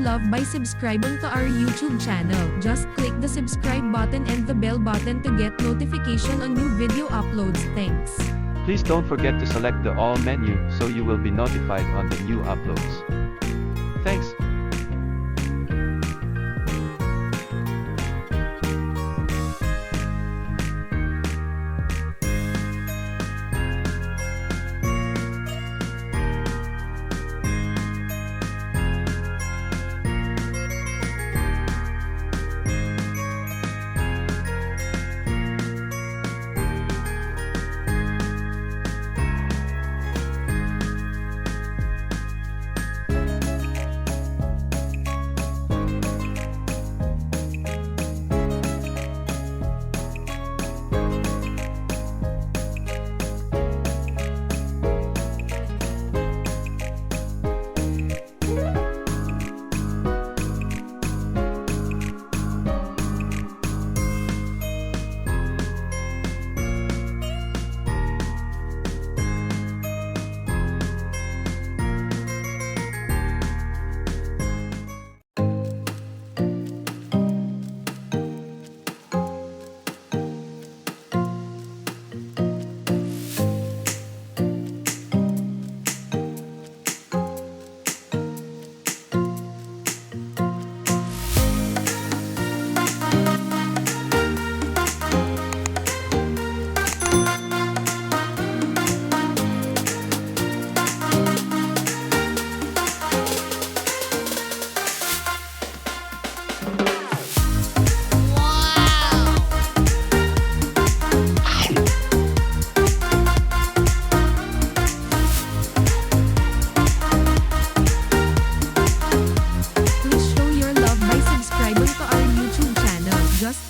love by subscribing to our YouTube channel. Just click the subscribe button and the bell button to get notification on new video uploads. Thanks. Please don't forget to select the All menu so you will be notified on the new uploads. Thanks.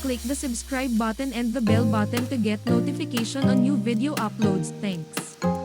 Click the subscribe button and the bell button to get notification on new video uploads. Thanks.